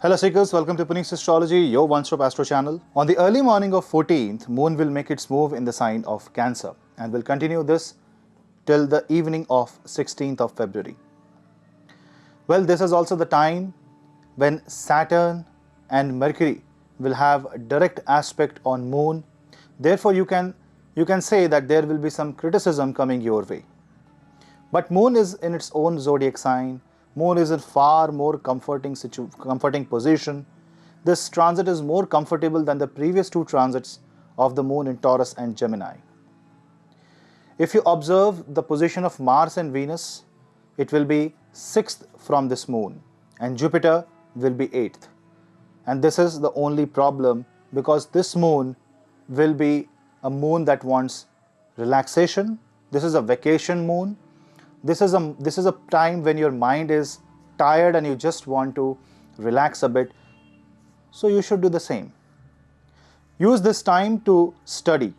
Hello seekers, welcome to Punneit Astrology, your one-stop astro channel. On the early morning of 14th, Moon will make its move in the sign of Cancer and will continue this till the evening of 16th of February. Well, this is also the time when Saturn and Mercury will have a direct aspect on Moon. Therefore, you can say that there will be some criticism coming your way. But Moon is in its own zodiac sign. Moon is in far more comforting position. This transit is more comfortable than the previous two transits of the Moon in Taurus and Gemini. If you observe the position of Mars and Venus, it will be 6th from this Moon and Jupiter will be 8th. And this is the only problem because this Moon will be a Moon that wants relaxation. This is a vacation Moon. This is a time when your mind is tired and you just want to relax a bit. So you should do the same. Use this time to study.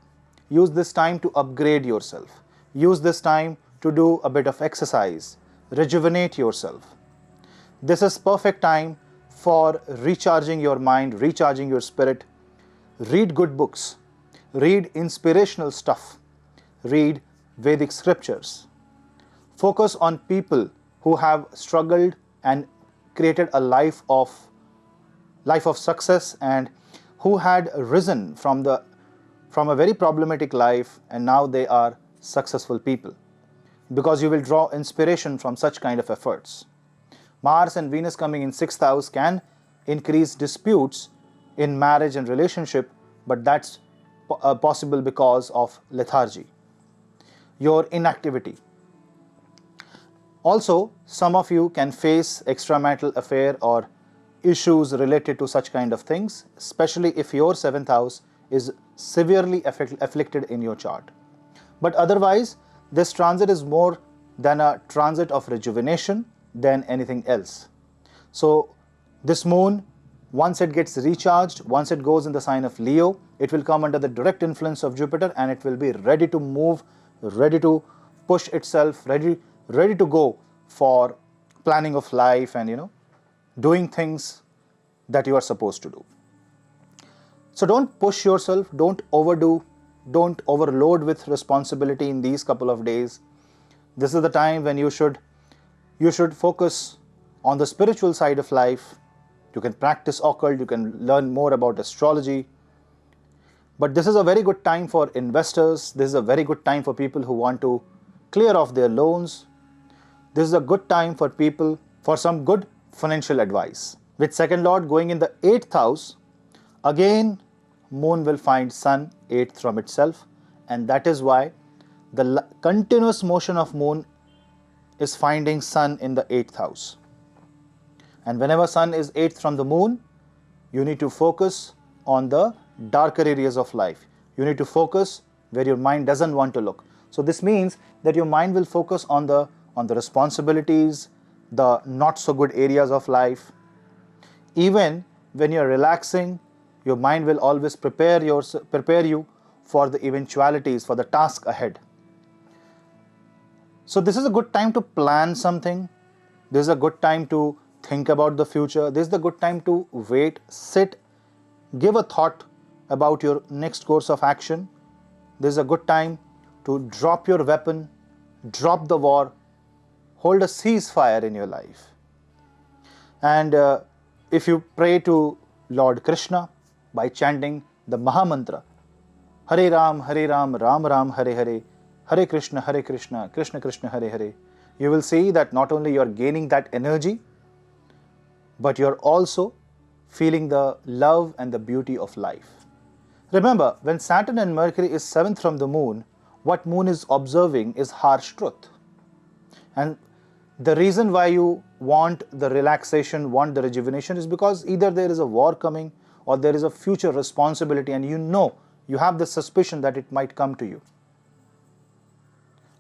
Use this time to upgrade yourself. Use this time to do a bit of exercise. Rejuvenate yourself. This is perfect time for recharging your mind, recharging your spirit. Read good books. Read inspirational stuff. Read Vedic scriptures. Focus on people who have struggled and created a life of success and who had risen from a very problematic life and now they are successful people, because you will draw inspiration from such kind of efforts. Mars and Venus coming in 6th house can increase disputes in marriage and relationship, but that's possible because of lethargy, your inactivity. Also, some of you can face extramarital affair or issues related to such kind of things, especially if your 7th house is severely afflicted in your chart. But otherwise, this transit is more than a transit of rejuvenation than anything else. So, this Moon, once it gets recharged, once it goes in the sign of Leo, it will come under the direct influence of Jupiter and it will be ready to move, ready to push itself, ready to go for planning of life and doing things that you are supposed to do. So don't push yourself, don't overdo, don't overload with responsibility in these couple of days. This is the time when you should focus on the spiritual side of life. You can practice occult, you can learn more about astrology. But this is a very good time for investors. This is a very good time for people who want to clear off their loans. This is a good time for people for some good financial advice. With second lord going in the 8th house, again Moon will find Sun 8th from itself, and that is why the continuous motion of Moon is finding Sun in the 8th house. And whenever Sun is 8th from the Moon, you need to focus on the darker areas of life. You need to focus where your mind doesn't want to look. So this means that your mind will focus on the responsibilities, the not so good areas of life. Even when you're relaxing, your mind will always prepare you for the eventualities, for the task ahead. So this is a good time to plan something. This is a good time to think about the future. This is the good time to wait, sit, give a thought about your next course of action. This is a good time to drop your weapon, drop the war, hold a ceasefire in your life. And if you pray to Lord Krishna by chanting the Mahamantra, Hare Ram, Ram Ram, Hare Hare, Hare Krishna, Krishna Krishna, Hare Hare, you will see that not only you are gaining that energy, but you are also feeling the love and the beauty of life. Remember, when Saturn and Mercury is 7th from the Moon, what Moon is observing is harsh truth. And the reason why you want the relaxation, want the rejuvenation is because either there is a war coming or there is a future responsibility and you have the suspicion that it might come to you.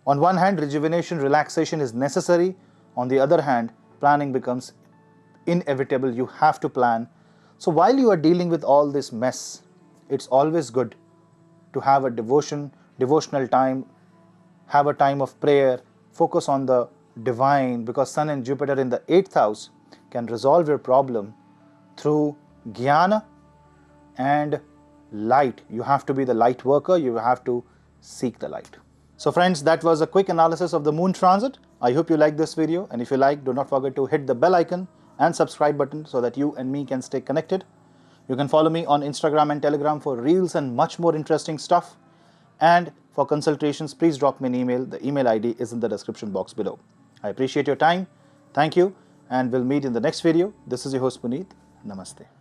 On one hand, rejuvenation, relaxation is necessary. On the other hand, planning becomes inevitable. You have to plan. So while you are dealing with all this mess, it's always good to have a devotional time, have a time of prayer, focus on the divine, because Sun and Jupiter in the 8th house can resolve your problem through jnana and light. You have to be the light worker, you have to seek the light. So friends, that was a quick analysis of the moon transit. I hope you liked this video, and if you like, do not forget to hit the bell icon and subscribe button so that you and me can stay connected. You can follow me on Instagram and Telegram for reels and much more interesting stuff. And for consultations, please drop me an email. The email ID is in the description box below. I appreciate your time. Thank you, and we'll meet in the next video. This is your host Puneet. Namaste.